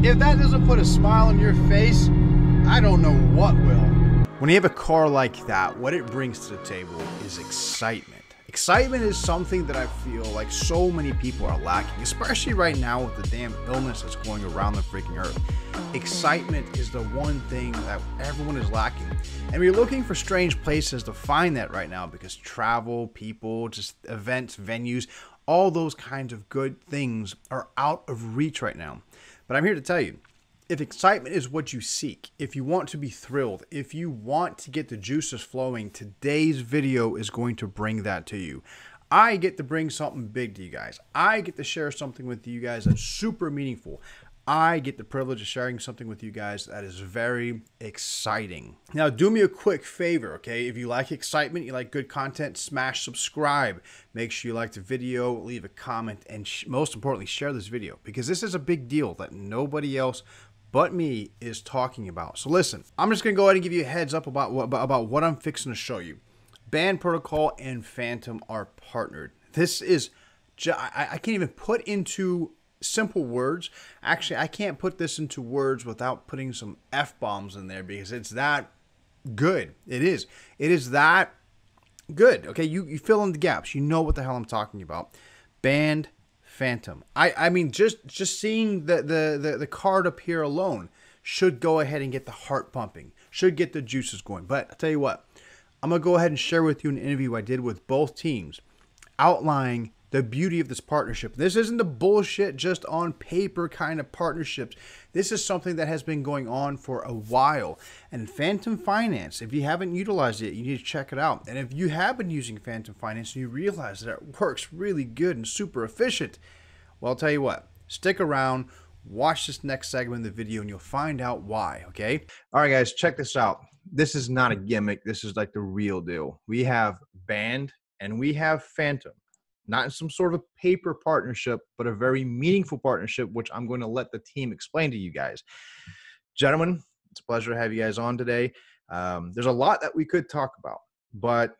If that doesn't put a smile on your face, I don't know what will. When you have a car like that, what it brings to the table is excitement. Excitement is something that I feel like so many people are lacking, especially right now with the damn illness that's going around the freaking earth. Excitement is the one thing that everyone is lacking. And we're looking for strange places to find that right now because travel, people, just events, venues, all those kinds of good things are out of reach right now. But I'm here to tell you, if excitement is what you seek, if you want to be thrilled, if you want to get the juices flowing, today's video is going to bring that to you. I get to bring something big to you guys. I get to share something with you guys that's super meaningful. I get the privilege of sharing something with you guys that is very exciting. Now, do me a quick favor, okay? If you like excitement, you like good content, smash subscribe. Make sure you like the video, leave a comment, and most importantly, share this video because this is a big deal that nobody else but me is talking about. So listen, I'm just gonna go ahead and give you a heads up about what I'm fixing to show you. Band Protocol and Fantom are partnered. This is, I can't even put into simple words. Actually, I can't put this into words without putting some F-bombs in there because it's that good. It is that good. Okay, you fill in the gaps. You know what the hell I'm talking about. Band Fantom. I mean, just seeing the card up here alone should go ahead and get the heart pumping, should get the juices going. But I'll tell you what, I'm gonna go ahead and share with you an interview I did with both teams outlining the beauty of this partnership. This isn't the bullshit just on paper kind of partnerships. This is something that has been going on for a while. And Fantom Finance, if you haven't utilized it, you need to check it out. And if you have been using Fantom Finance and you realize that it works really good and super efficient, well, I'll tell you what, stick around, watch this next segment of the video and you'll find out why, okay? All right, guys, check this out. This is not a gimmick. This is like the real deal. We have Band and we have Fantom. Not in some sort of paper partnership, but a very meaningful partnership, which I'm going to let the team explain to you guys. Gentlemen, it's a pleasure to have you guys on today. There's a lot that we could talk about, but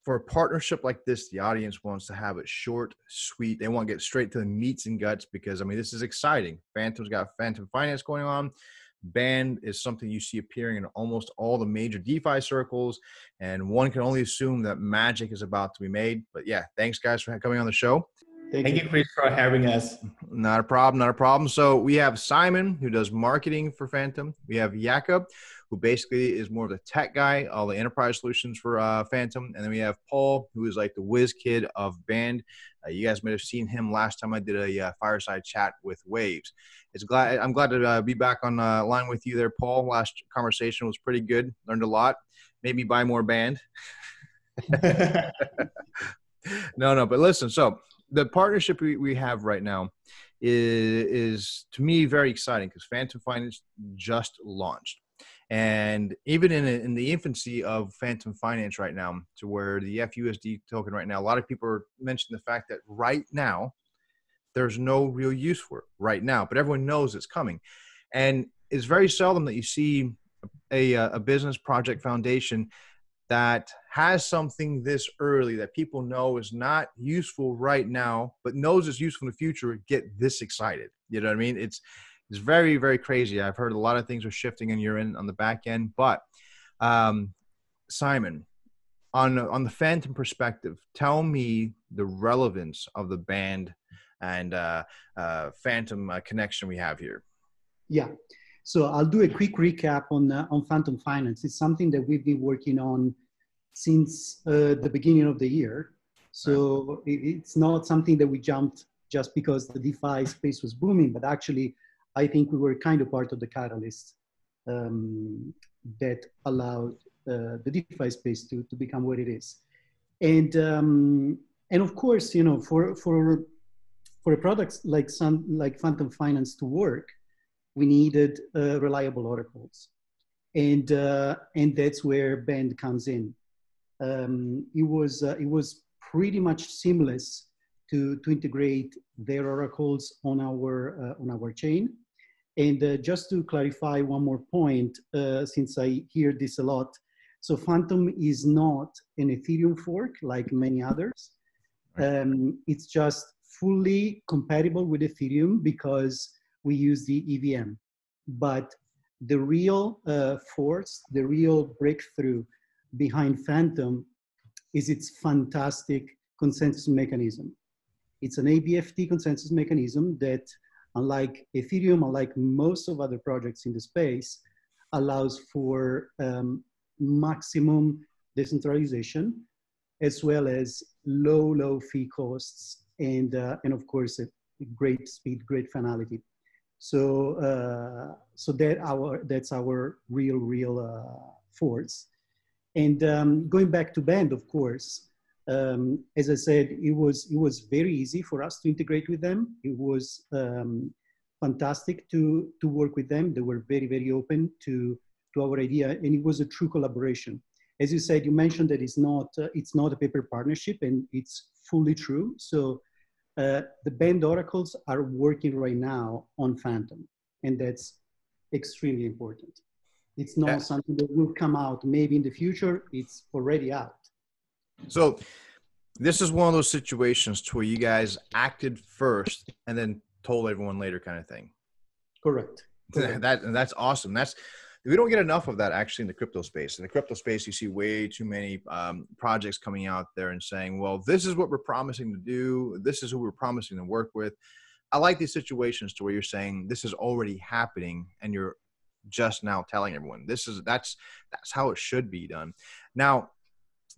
for a partnership like this, the audience wants to have it short, sweet. They want to get straight to the meats and guts because, I mean, this is exciting. Fantom's got Fantom Finance going on. Band is something you see appearing in almost all the major DeFi circles, and one can only assume that magic is about to be made. But yeah, thanks guys for coming on the show. Thank you, Chris, for having us. Not a problem, not a problem. So we have Simon, who does marketing for Fantom. We have Jakob, who basically is more of the tech guy, all the enterprise solutions for Fantom. And then we have Paul, who is like the whiz kid of Band. You guys may have seen him last time I did a fireside chat with Waves. I'm glad to be back on line with you there, Paul. Last conversation was pretty good. Learned a lot. Made me buy more Band. No, but listen. So the partnership we have right now is to me very exciting because Fantom Finance just launched. And even in the infancy of Fantom Finance right now, to where the FUSD token right now, a lot of people are mentioning the fact that right now, there's no real use for it right now, but everyone knows it's coming. And it's very seldom that you see a business project foundation that has something this early that people know is not useful right now, but knows it's useful in the future, get this excited. You know what I mean? It's very, very crazy. I've heard a lot of things are shifting on your end on the back end, but Simon, on the Fantom perspective, tell me the relevance of the Band and Fantom connection we have here. Yeah, so I'll do a quick recap on Fantom Finance. It's something that we've been working on since the beginning of the year. So it's not something that we jumped just because the DeFi space was booming, but actually I think we were kind of part of the catalyst that allowed the DeFi space to become what it is. And of course, you know, for a product like Fantom Finance to work, we needed reliable oracles, and that's where Band comes in. It was pretty much seamless to integrate their oracles on our chain. And just to clarify one more point, since I hear this a lot, So Fantom is not an Ethereum fork like many others. It's just fully compatible with Ethereum because we use the EVM. But the real force, the real breakthrough behind Fantom is its fantastic consensus mechanism. It's an ABFT consensus mechanism that, unlike Ethereum, unlike most of other projects in the space, allows for maximum decentralization, as well as low fee costs, and of course, a great speed, great finality. So, that's our real force. And going back to Band, of course, as I said, it was very easy for us to integrate with them. It was fantastic to work with them. They were very open to our idea, and it was a true collaboration. As you said, you mentioned that it's not a paper partnership, and it's fully true. So the Band oracles are working right now on Fantom, and that's extremely important. It's not something that will come out maybe in the future. It's already out. So this is one of those situations to where you guys acted first and then told everyone later, kind of thing. Correct. That's awesome. We don't get enough of that actually in the crypto space. In the crypto space, you see way too many projects coming out there and saying, well, this is what we're promising to do. This is who we're promising to work with. I like these situations to where you're saying this is already happening and you're just now telling everyone. That's how it should be done. Now,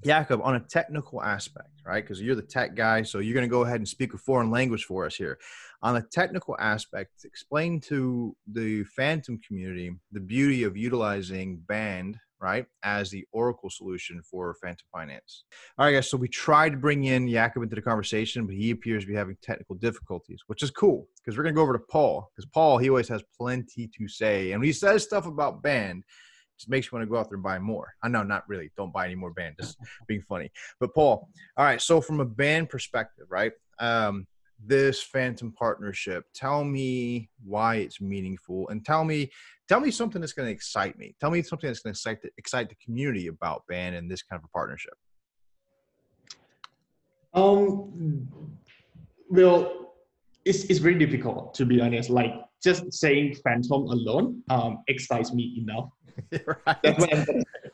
Jakob, on a technical aspect, right? Because you're the tech guy, so you're going to go ahead and speak a foreign language for us here. On a technical aspect, explain to the Fantom community the beauty of utilizing Band, right, as the Oracle solution for Fantom Finance. All right, guys, so we tried to bring in Jakob into the conversation, but he appears to be having technical difficulties, which is cool because we're going to go over to Paul, because Paul, he always has plenty to say. And when he says stuff about Band, just makes you want to go out there and buy more. I know, not really. Don't buy any more Band. Just being funny. But Paul, all right. So from a Band perspective, right? This Fantom partnership, tell me why it's meaningful, and tell me something that's going to excite me. Tell me something that's going to excite the community about Band and this kind of a partnership. Well, it's very difficult, to be honest. Like, just saying Fantom alone excites me enough. Right. That's what I'm gonna say.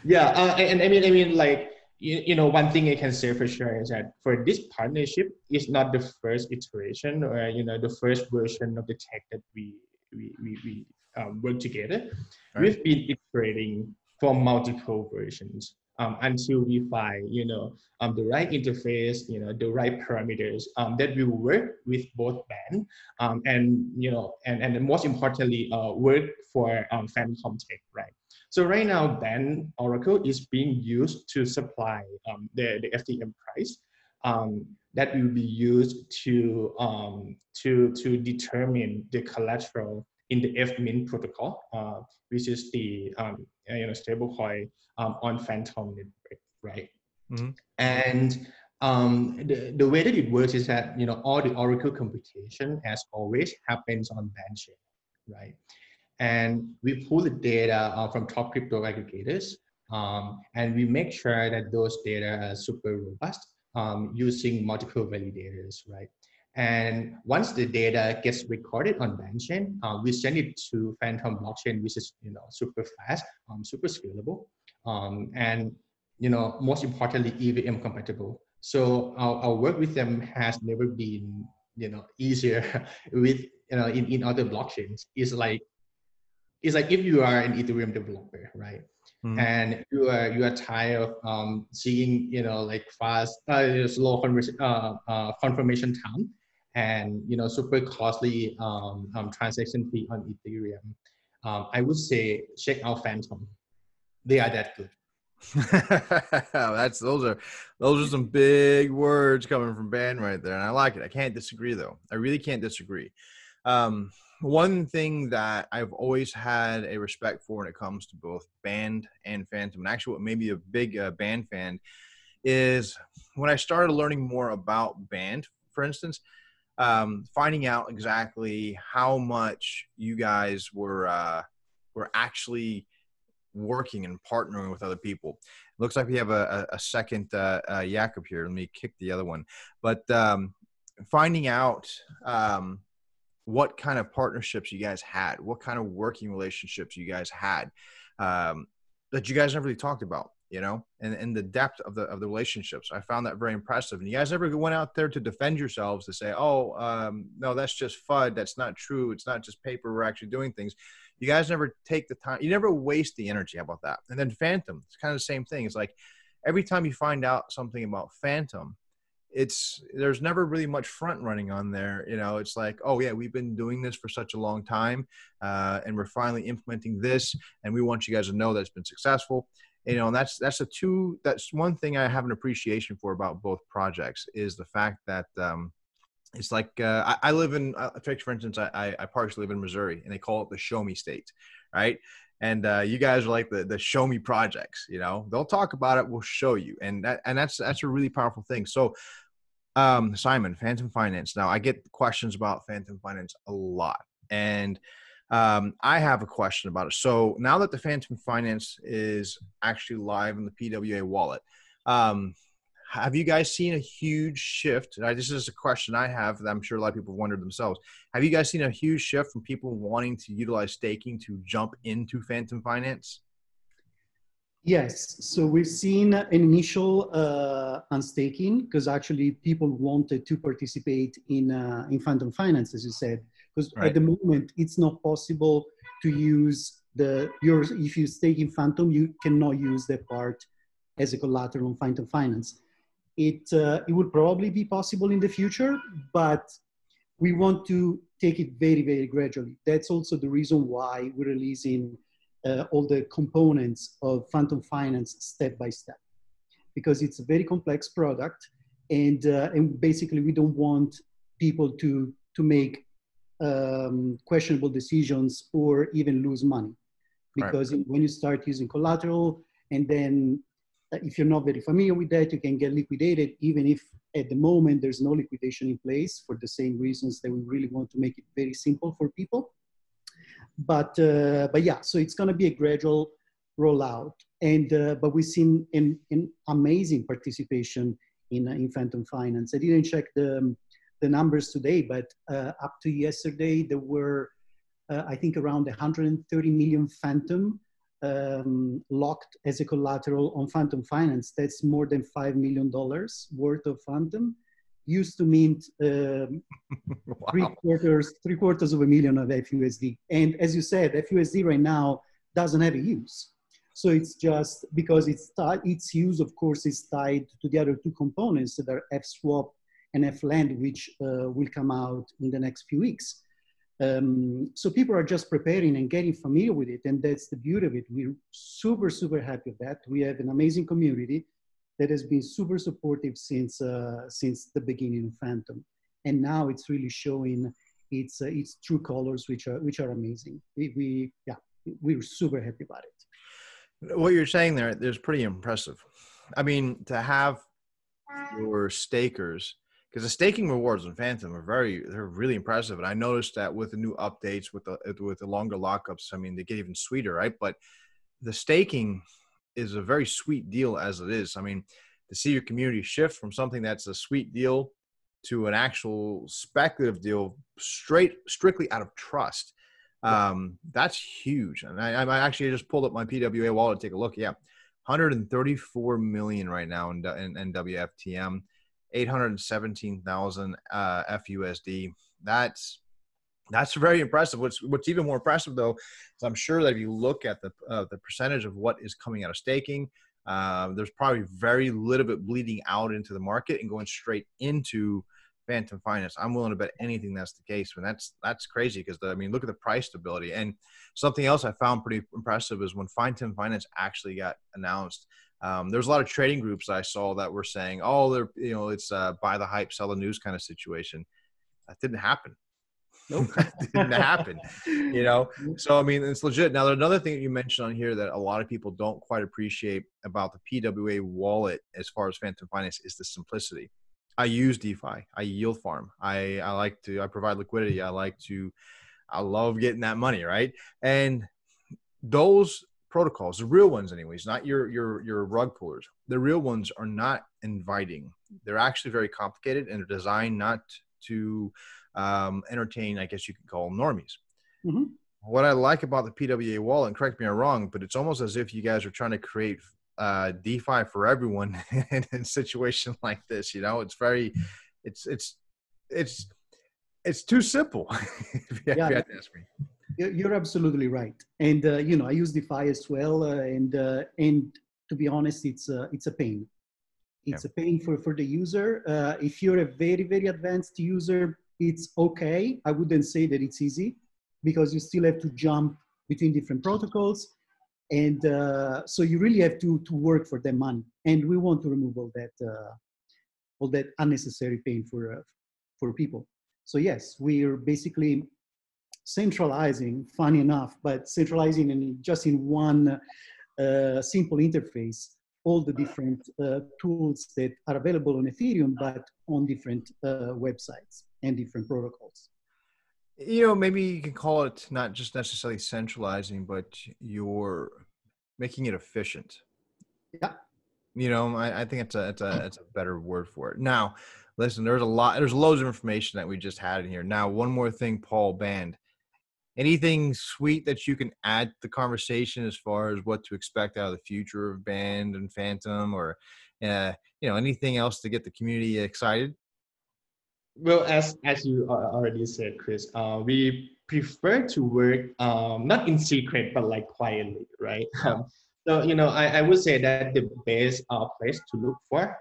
Yeah, and I mean, like, you know, one thing I can say for sure is that for this partnership, it's not the first iteration or, you know, the first version of the tech that we work together. Right. We've been iterating for multiple versions until we find, you know, the right interface, you know, the right parameters that will work with both Band and, you know, and most importantly, work for Fantom tech, right? So right now, Band Oracle is being used to supply the FTM price that will be used to determine the collateral in the FMIN protocol, which is the you know, stablecoin on Fantom network, right? Mm-hmm. And the way that it works is that, you know, all the Oracle computation, as always, happens on Band chain, right? And we pull the data from top crypto aggregators, and we make sure that those data are super robust using multiple validators, right? And once the data gets recorded on Band chain, we send it to Fantom blockchain, which is, you know, super fast, super scalable, and, you know, most importantly, EVM compatible. So our work with them has never been, you know, easier with, you know, in other blockchains. It's like if you are an Ethereum developer, right? Mm-hmm. And you are tired of seeing, you know, like fast, slow confirmation time, and, you know, super costly transaction fee on Ethereum. I would say check out Fantom. They are that good. Those are some big words coming from Band right there, and I like it. I can't disagree, though. I really can't disagree. One thing that I've always had a respect for when it comes to both Band and Fantom, and actually what made me a big Band fan, is when I started learning more about Band, for instance, finding out exactly how much you guys were actually working and partnering with other people. Looks like we have a second yak up here. Let me kick the other one. But finding out what kind of partnerships you guys had, what kind of working relationships you guys had that you guys never really talked about, you know, and the depth of the relationships. I found that very impressive. And you guys never went out there to defend yourselves to say, oh, no, that's just FUD. That's not true. It's not just paper. We're actually doing things. You guys never take the time. You never waste the energy. How about that? And then Fantom, it's kind of the same thing. It's like every time you find out something about Fantom, there's never really much front running on there. You know, it's like, oh yeah, we've been doing this for such a long time, and we're finally implementing this, and we want you guys to know that it's been successful. You know, and that's one thing I have an appreciation for about both projects is the fact that it's like I live in, for instance, I partially live in Missouri, and they call it the Show Me State, right? And you guys are like the show me projects. You know, they'll talk about it, we'll show you, and that's a really powerful thing. So, Simon, Fantom Finance. Now, I get questions about Fantom Finance a lot, and I have a question about it. So now that the Fantom Finance is actually live in the PWA wallet, have you guys seen a huge shift? This is a question I have that I'm sure a lot of people have wondered themselves. Have you guys seen a huge shift from people wanting to utilize staking to jump into Fantom Finance? Yes. So we've seen an initial unstaking because actually people wanted to participate in Fantom Finance, as you said, because Right. at the moment it's not possible to use if you stake in Fantom, you cannot use that part as a collateral on Fantom Finance. It would probably be possible in the future, but we want to take it very, very gradually. That's also the reason why we're releasing all the components of Fantom Finance step by step, because it's a very complex product, and basically we don't want people to make questionable decisions or even lose money, because right. When you start using collateral, and then if you're not very familiar with that, you can get liquidated, even if at the moment there's no liquidation in place for the same reasons that we really want to make it very simple for people. But yeah, so it's going to be a gradual rollout, and but we've seen an amazing participation in Fantom Finance. I didn't check the numbers today, but up to yesterday there were I think around 130 million Fantom locked as a collateral on Fantom Finance. That's more than $5 million worth of Fantom. Used to mint Wow. three quarters of a million of FUSD. And as you said, FUSD right now doesn't have a use. So it's just because its use, of course, is tied to the other two components that are FSwap and FLAND, which will come out in the next few weeks. So people are just preparing and getting familiar with it. And that's the beauty of it. We're super, super happy with that. We have an amazing community that has been super supportive since the beginning of Fantom. And now it's really showing its true colors, which are amazing. We're super happy about it. What you're saying there is pretty impressive. I mean, to have your stakers, because the staking rewards in Fantom they're really impressive. And I noticed that with the new updates, with the longer lockups, I mean, they get even sweeter, right? But the staking is a very sweet deal as it is. I mean, to see your community shift from something that's a sweet deal to an actual speculative deal strictly out of trust, that's huge. And I actually just pulled up my PWA wallet to take a look. Yeah, 134 million right now in WFTM, 817,000 FUSD. That's very impressive. What's even more impressive, though, is I'm sure that if you look at the percentage of what is coming out of staking, there's probably very little bit bleeding out into the market and going straight into Fantom Finance. I'm willing to bet anything that's the case, and that's crazy because I mean, look at the price stability. And something else I found pretty impressive is when Fantom Finance actually got announced. There's a lot of trading groups that I saw that were saying, "Oh, it's buy the hype, sell the news" kind of situation. That didn't happen. Nope, that didn't happen. So I mean, it's legit. Now, there's another thing that you mentioned on here that a lot of people don't quite appreciate about the PWA wallet as far as Fantom Finance is the simplicity. I use DeFi. I yield farm. I provide liquidity. I love getting that money, right? And those protocols, the real ones anyways, not your rug pullers. The real ones are not inviting. They're actually very complicated, and they're designed not to entertain, I guess you could call them normies. Mm-hmm. What I like about the PWA wallet, and correct me if I'm wrong, but it's almost as if you guys are trying to create DeFi for everyone in a situation like this. You know, it's very, it's too simple. if you had to ask me. You're absolutely right. And, you know, I use DeFi as well. And to be honest, it's a pain. It's a pain for the user. If you're a very, very advanced user, it's okay. I wouldn't say that it's easy because you still have to jump between different protocols. And so you really have to work for the money. And we want to remove all that unnecessary pain for people. So yes, we're basically centralizing, funny enough, but centralizing just in one simple interface, all the different tools that are available on Ethereum, but on different websites and different protocols. You know, maybe you can call it not just necessarily centralizing, but you're making it efficient. Yeah. You know, I think it's a better word for it. Now, listen, there's loads of information that we just had in here. Now, one more thing, Paul Band. Anything sweet that you can add to the conversation as far as what to expect out of the future of Band and Fantom, or you know, anything else to get the community excited? Well, as you already said, Chris, we prefer to work not in secret, but like quietly, right? So, you know, I would say that the best place to look for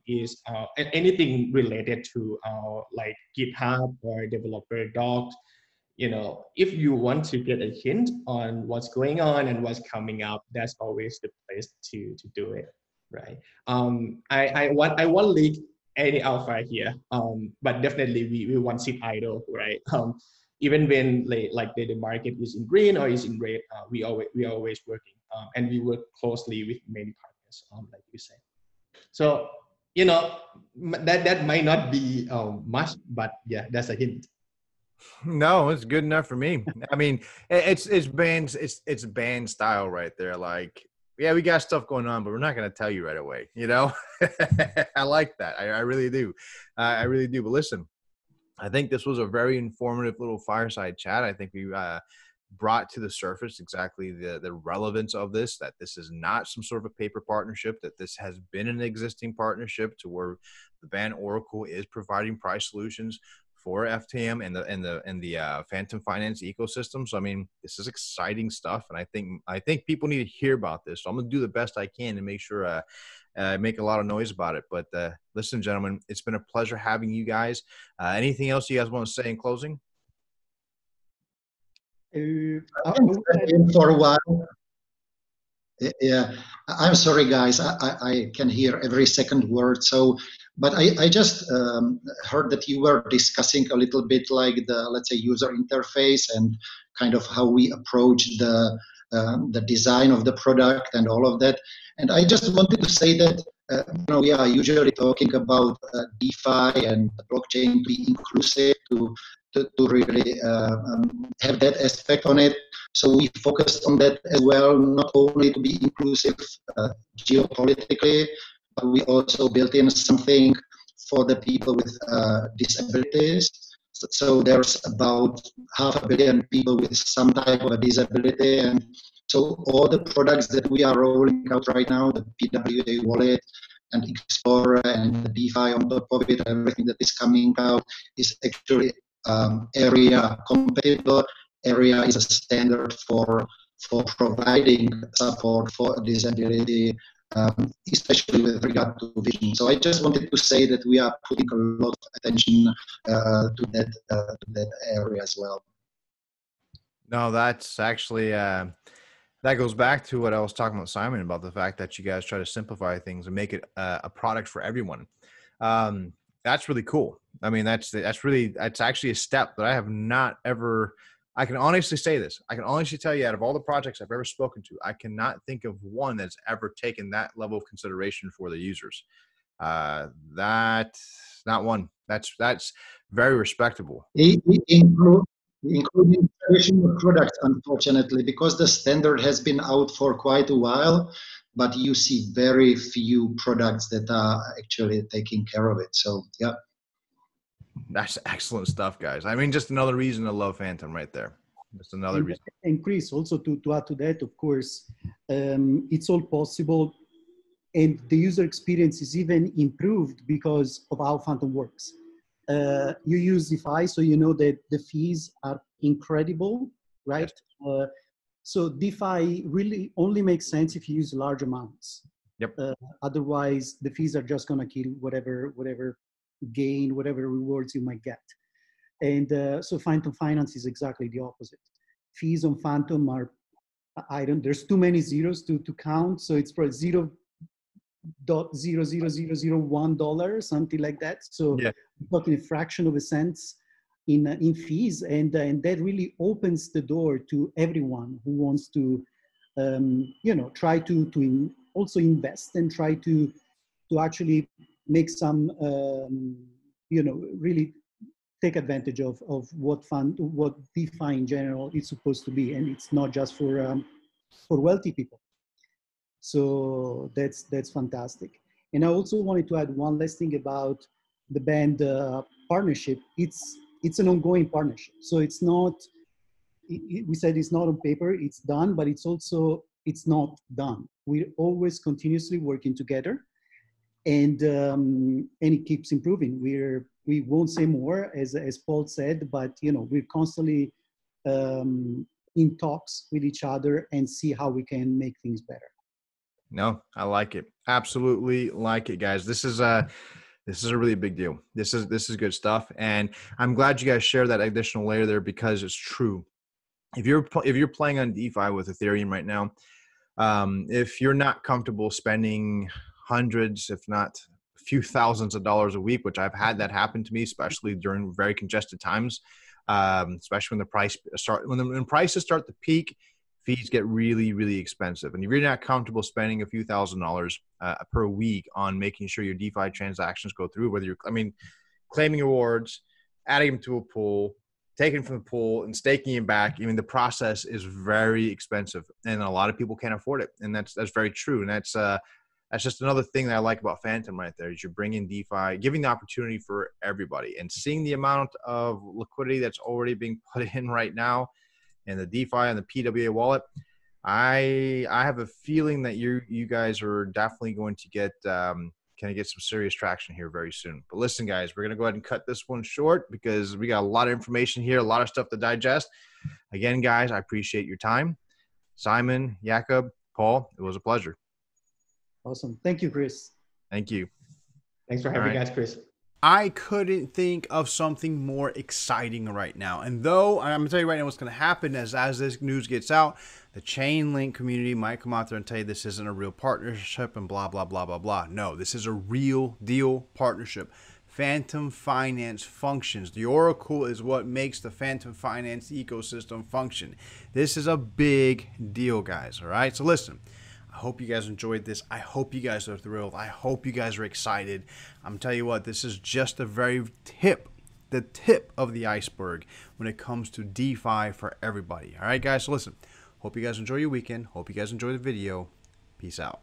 is anything related to like GitHub or developer docs. You know, if you want to get a hint on what's going on and what's coming up, that's always the place to do it, right? I won't leak any alpha here, but definitely we won't sit idle, right? Even when like the market is in green or is in red, we are always working, and we work closely with many partners, like you said. So, you know, that might not be much, but yeah, that's a hint. No, it's good enough for me. I mean, it's band style right there. Like, yeah, we got stuff going on, but we're not going to tell you right away. You know, I like that. I really do. I really do. But listen, I think this was a very informative little fireside chat. I think we brought to the surface exactly the relevance of this, that this is not some sort of a paper partnership, that this has been an existing partnership to where the Band Oracle is providing price solutions for FTM and the Fantom Finance ecosystem. So I mean, this is exciting stuff, and I think people need to hear about this. So I'm gonna do the best I can to make sure I make a lot of noise about it. But listen, gentlemen, it's been a pleasure having you guys. Anything else you guys want to say in closing? For a while. Yeah, I'm sorry, guys. I can hear every second word. So, but I just heard that you were discussing a little bit like the, let's say, user interface and kind of how we approach the design of the product and all of that. And I just wanted to say that you know, we are usually talking about DeFi and the blockchain to be inclusive, to really have that aspect on it. So we focused on that as well, not only to be inclusive geopolitically, but we also built in something for the people with disabilities. So there's about 500 million people with some type of a disability. And so all the products that we are rolling out right now, the PWA wallet and Explorer and the DeFi on top of it, everything that is coming out is actually area compatible. Area is a standard for providing support for disability, especially with regard to vision. So I just wanted to say that we are putting a lot of attention to that area as well. No, that's actually that goes back to what I was talking about, Simon, about the fact that you guys try to simplify things and make it a product for everyone. That's really cool. I mean, that's actually a step that I have not ever. I can honestly say this. I can honestly tell you, out of all the projects I've ever spoken to, I cannot think of one that's ever taken that level of consideration for the users. That's not one. That's very respectable. including traditional products, unfortunately, because the standard has been out for quite a while, but you see very few products that are actually taking care of it. So, yeah. That's excellent stuff, guys. I mean, just another reason to love Fantom right there. Just another reason. And Chris, also to add to that, of course, it's all possible. And the user experience is even improved because of how Fantom works. You use DeFi, so you know that the fees are incredible, right? Yes. So DeFi really only makes sense if you use large amounts. Yep. Otherwise, the fees are just going to kill whatever gain, whatever rewards you might get. And so Fantom Finance is exactly the opposite. Fees on Fantom are, there's too many zeros to count, so it's for $0.00001, something like that. So yeah, we're talking a fraction of a cent in fees, and that really opens the door to everyone who wants to, try to also invest and try to actually make some, really take advantage of what DeFi in general is supposed to be, and it's not just for wealthy people. So that's fantastic. And I also wanted to add one last thing about the band partnership. It's an ongoing partnership. So it's not, we said it's not on paper, it's done, but it's not done. We're always continuously working together, and it keeps improving. We won't say more, as Paul said, but we're constantly in talks with each other and see how we can make things better. No, I like it. Absolutely like it, guys. This is a really big deal. This is good stuff, and I'm glad you guys share that additional layer there, because it's true. If you're playing on DeFi with Ethereum right now, if you're not comfortable spending hundreds, if not a few thousands of dollars a week, which I've had that happen to me, especially during very congested times, especially when when prices start to peak, fees get really, really expensive. And if you're not comfortable spending a few $1,000s per week on making sure your DeFi transactions go through, whether you're, claiming rewards, adding them to a pool, taking from the pool and staking it back, the process is very expensive, and a lot of people can't afford it. And that's very true. And that's just another thing that I like about Fantom right there, is you're bringing DeFi, giving the opportunity for everybody, and seeing the amount of liquidity that's already being put in right now, and the DeFi and the PWA wallet. I have a feeling that you guys are definitely going to get some serious traction here very soon. But listen, guys, we're going to go ahead and cut this one short because we got a lot of information here, a lot of stuff to digest. Again, guys, I appreciate your time. Simon, Jakob, Paul, it was a pleasure. Awesome. Thank you, Chris. Thank you. Thanks for having us, Chris. I couldn't think of something more exciting right now. And though I'm going to tell you right now what's going to happen is, as this news gets out, the Chainlink community might come out there and tell you this isn't a real partnership and blah, blah, blah, blah, blah. No, this is a real deal partnership. Fantom Finance functions. The Oracle is what makes the Fantom Finance ecosystem function. This is a big deal, guys. All right. So listen. I hope you guys enjoyed this. I hope you guys are thrilled. I hope you guys are excited. I'm telling you what, this is just the tip of the iceberg when it comes to DeFi for everybody. All right, guys, so listen, hope you guys enjoy your weekend. Hope you guys enjoy the video. Peace out.